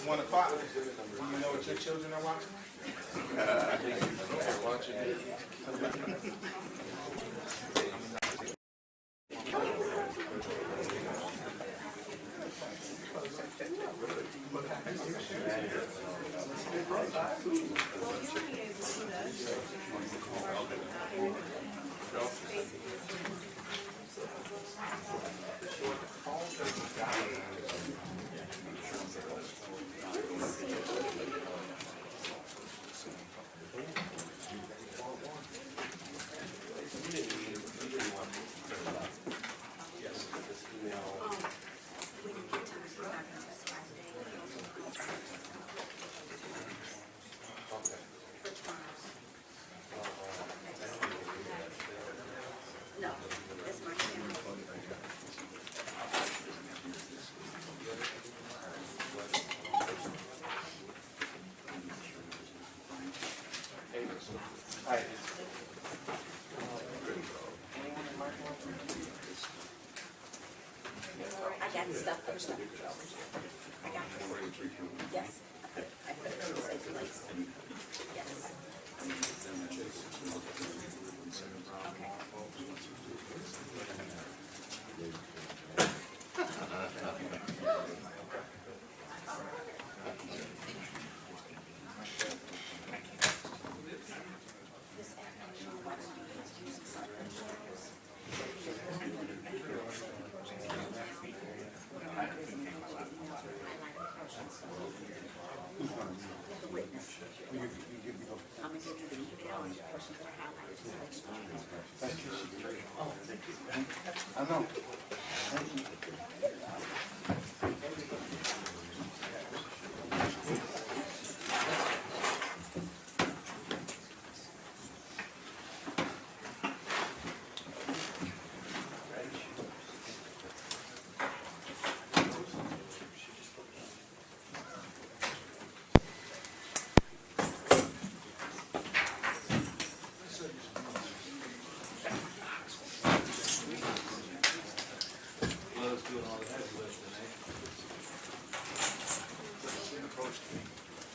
1 o'clock. Do you know what your children are watching? I got stuff for stuff. I got this. Yes. I put it in a safe place. Yes. I know.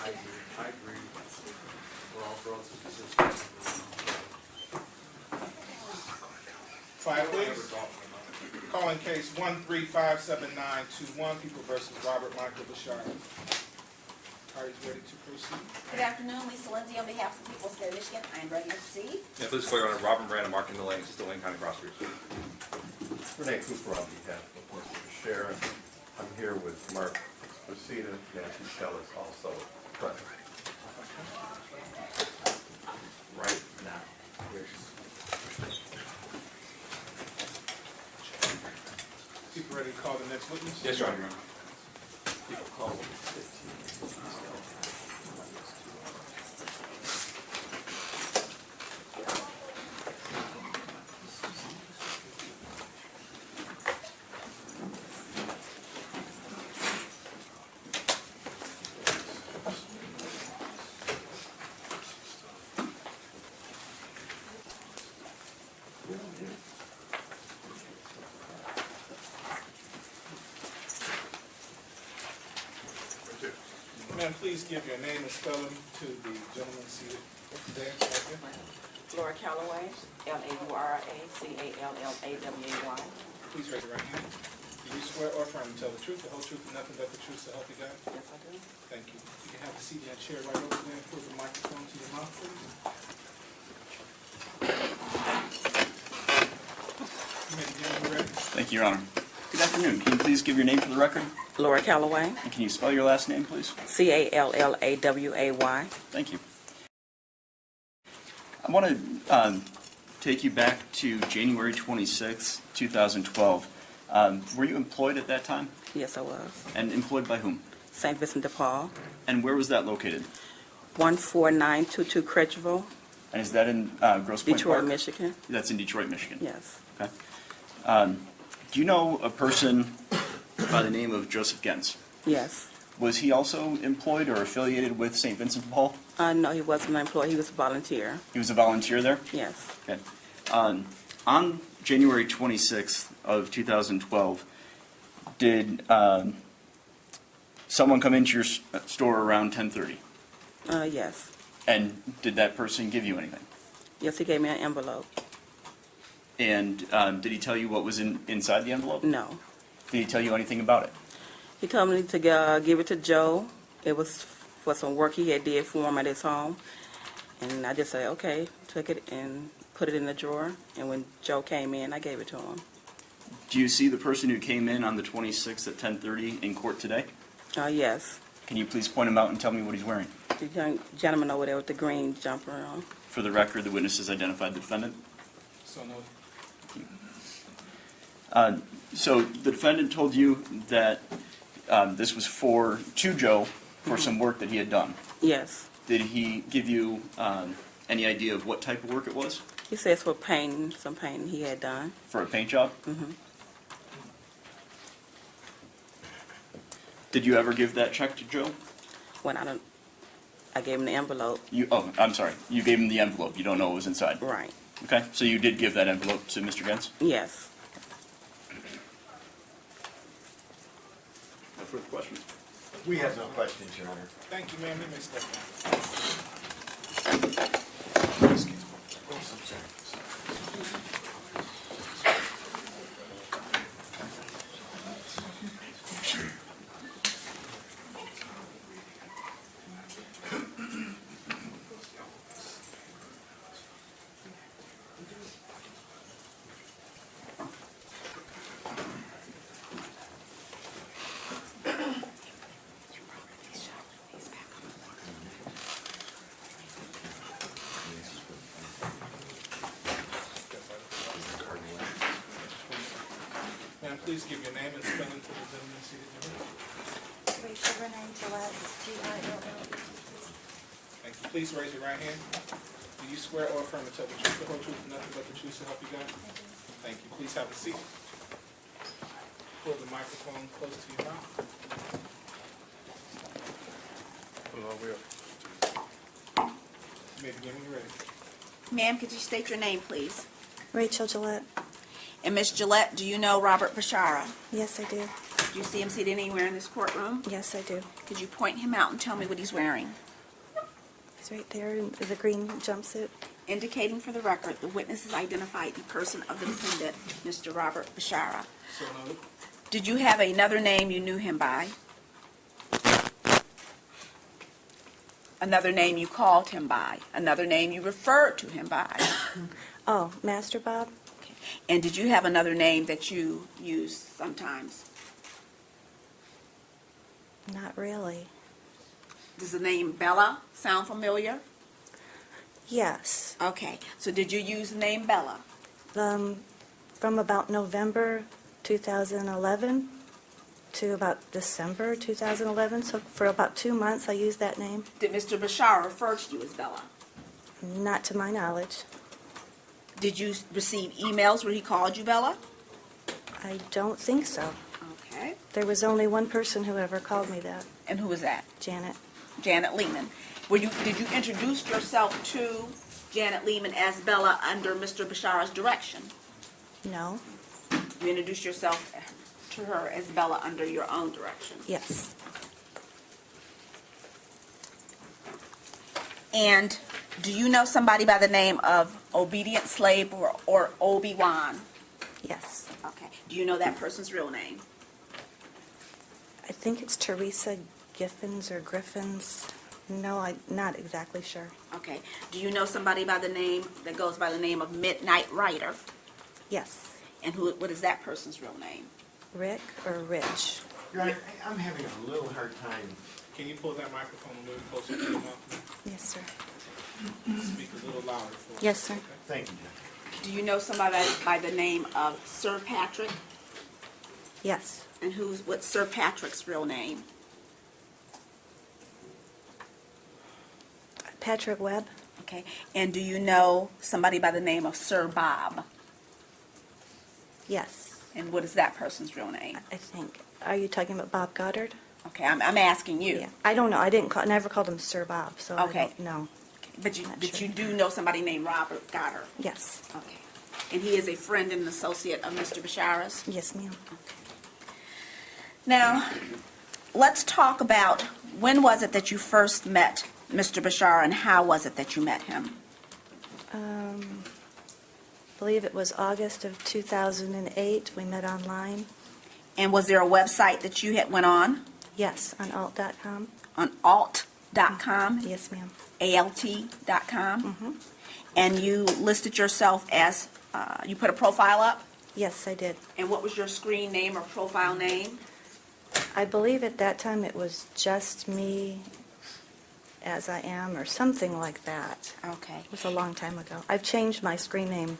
I agree. We're all brothers and sisters. Quiet, please. Calling case 1357921, People versus Robert Michael Bashara. Are you ready to proceed? Good afternoon, Lisa Lindsay on behalf of the people of the state of Michigan. I am ready to proceed. Yeah, please call your Honor, Robin Brand and Mark Delaney, Assistant Lane County Prosecutor. Renee Cooper on behalf of the Police Bashara. I'm here with Mark Spacita, Nancy Schellis also present. Right now. People ready to call the next witness? Yes, Your Honor. People call them 15. Ma'am, please give your name and spelling to the gentleman seated there. Laura Calloway, Laura-C-A-L-L-A-W-A-Y. Please raise your right hand. Do you swear or affirm to tell the truth, the whole truth, and nothing but the truth, so help you God? Yes, I do. Thank you. You can have a seat in that chair right over there and put the microphone to your mouth, please. You may begin when you're ready. Thank you, Your Honor. Good afternoon. Can you please give your name for the record? Laura Calloway, And can you spell your last name, please? C-A-L-L-A-W-A-Y. Thank you. I want to take you back to January 26, 2012. Were you employed at that time? Yes, I was. And employed by whom? St. Vincent de Paul, And where was that located? 14922 Critchville, And is that in Grosse Pointe Detroit, Park? Michigan. That's in Detroit, Michigan. Yes. Okay. Do you know a person by the name of Joseph Gens? Yes. Was he also employed or affiliated with St. Vincent de Paul? No, he wasn't an employee. He was a volunteer. He was a volunteer there? Yes. Okay. On January 26th of 2012, did someone come into your store around 10:30, Yes. and did that person give you anything? Yes, he gave me an envelope. And did he tell you what was inside the envelope? No. Did he tell you anything about it? He told me to give it to Joe. It was for some work he had did for him at his home. And I just said, okay, took it and put it in the drawer. And when Joe came in, I gave it to him. Do you see the person who came in on the 26th at 10:30 in court today? Yes. Can you please point him out and tell me what he's wearing? The young gentleman over there with the green jumper on. For the record, the witness has identified the defendant. So noted. So the defendant told you that this was to Joe for some work that he had done. Yes. Did he give you any idea of what type of work it was? He says for painting, some painting he had done. For a paint job? Mm-hmm. Did you ever give that check to Joe? When I gave him the envelope. I'm sorry. You gave him the envelope. You don't know what was inside. Right. Okay. So you did give that envelope to Mr. Gens? Yes. No further questions. We have no questions, Your Honor. Thank you, ma'am. You may step down. Ma'am, please give your name and spelling to the gentleman seated in the room. Rachel Renee Gillette, G-I-L-L-E. Thank you. Please raise your right hand. Do you swear or affirm to tell the truth, the whole truth, and nothing but the truth to help you God? Thank you. Please have a seat. Pull the microphone close to your mouth. You may begin when you're ready. Ma'am, could you state your name, please? Rachel Gillette. And Miss Gillette, do you know Robert Bashara? Yes, I do. Do you see him seated anywhere in this courtroom? Yes, I do. Could you point him out and tell me what he's wearing? He's right there in the green jumpsuit. Indicating for the record, the witness has identified the person of the defendant, Mr. Robert Bashara. So noted. Did you have another name you knew him by? Another name you called him by? Another name you referred to him by? Oh, Master Bob? Okay. And did you have another name that you use sometimes? Not really. Does the name Bella sound familiar? Yes. Okay. So did you use the name Bella? From about November 2011 to about December 2011, so for about 2 months I used that name. Did Mr. Bashara refer to you as Bella? Not to my knowledge. Did you receive emails where he called you Bella? I don't think so. Okay. There was only one person who ever called me that, And who was that? Janet. Janet Lehman. Did you introduce yourself to Janet Lehman as Bella under Mr. Bashara's direction? No. You introduced yourself to her as Bella under your own direction. Yes. And do you know somebody by the name of Obedient Slave or Obi-Wan? Yes. Okay. Do you know that person's real name? I think it's Teresa Giffens or Griffins. No, I'm not exactly sure. Okay. Do you know somebody by the name that goes by the name of Midnight Rider? Yes. And what is that person's real name? Rick or Rich? Your Honor, I'm having a little hard time. Can you pull that microphone a little closer to your mouth? Yes, sir. Speak a little louder for us. Yes, sir. Okay? Thank you, Judge. Do you know somebody by the name of Sir Patrick? Yes. And what's Sir Patrick's real name? Patrick Webb? Okay. And do you know somebody by the name of Sir Bob? Yes, And what is that person's real name? I think. Are you talking about Bob Goddard? Okay, I'm asking you. Yeah. I don't know. I never called him Sir Bob, so Okay. I don't know. But you Not but sure. you do know somebody named Robert Goddard. Yes. Okay. And he is a friend and associate of Mr. Bashara's? Yes, ma'am. Now, let's talk about when was it that you first met Mr. Bashara and how was it that you met him? I believe it was August of 2008. We met online. And was there a website that you had went on? Yes, on alt.com. On alt.com? Yes, ma'am. alt.com? Mm-hmm. And you listed yourself as, you put a profile up? Yes, I did. And what was your screen name or profile name? I believe at that time it was just me as I am, or something like that. Okay. It was a long time ago. I've changed my screen name,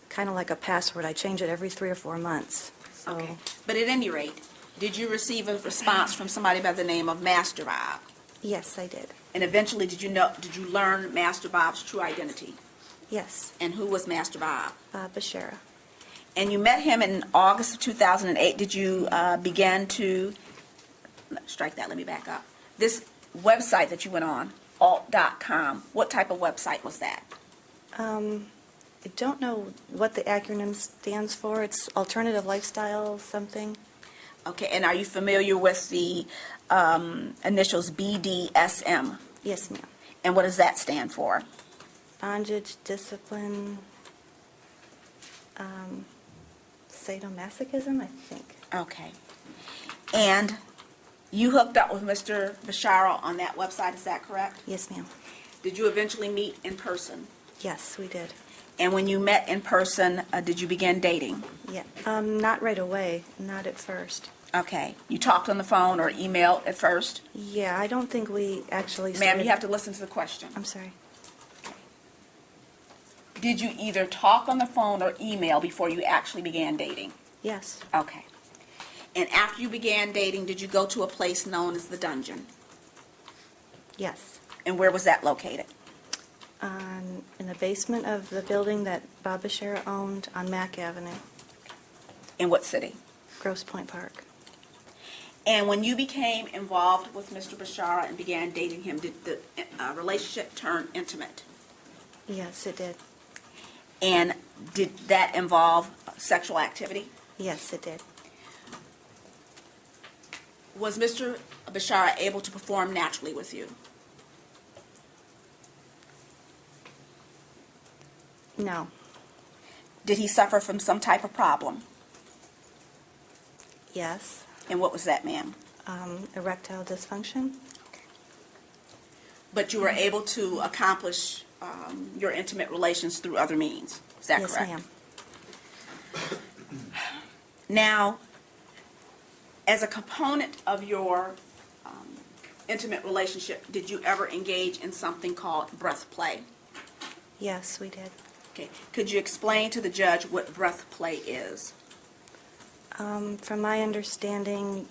kind of like a password. I change it every 3 or 4 months. So, Okay. But at any rate, did you receive a response from somebody by the name of Master Bob? yes, I did. And eventually, did you learn Master Bob's true identity? Yes, And who was Master Bob? Bashara. And you met him in August of 2008. Did you begin to, strike that, let me back up. This website that you went on, alt.com, what type of website was that? I don't know what the acronym stands for. It's Alternative Lifestyle something. Okay, and are you familiar with the initials BDSM? Yes, ma'am. And what does that stand for? Bondage, discipline, sadomasochism, I think. Okay. And you hooked up with Mr. Bashara on that website, is that correct? Yes, ma'am. Did you eventually meet in person? Yes, we did. And when you met in person, did you begin dating? Yeah, not right away, not at first. Okay. You talked on the phone or emailed at first? Yeah, I don't think we actually Ma'am, started. you have to listen to the question. I'm sorry. Did you either talk on the phone or email before you actually began dating? Yes, Okay. And after you began dating, did you go to a place known as the Dungeon? yes. And where was that located? In the basement of the building that Bob Bashara owned on Mack Avenue, In what city? Grosse Pointe Park. And when you became involved with Mr. Bashara and began dating him, did the relationship turn intimate? Yes, it did. And did that involve sexual activity? Yes, it did. Was Mr. Bashara able to perform naturally with you? No. Did he suffer from some type of problem? Yes. And what was that, ma'am? Erectile dysfunction. But you were able to accomplish your intimate relations through other means. Is that Yes, correct? ma'am. Now, as a component of your intimate relationship, did you ever engage in something called breath play? Yes, we did. Okay. Could you explain to the judge what breath play is? From my understanding,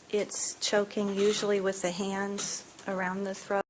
it's choking usually with the hands around the throat.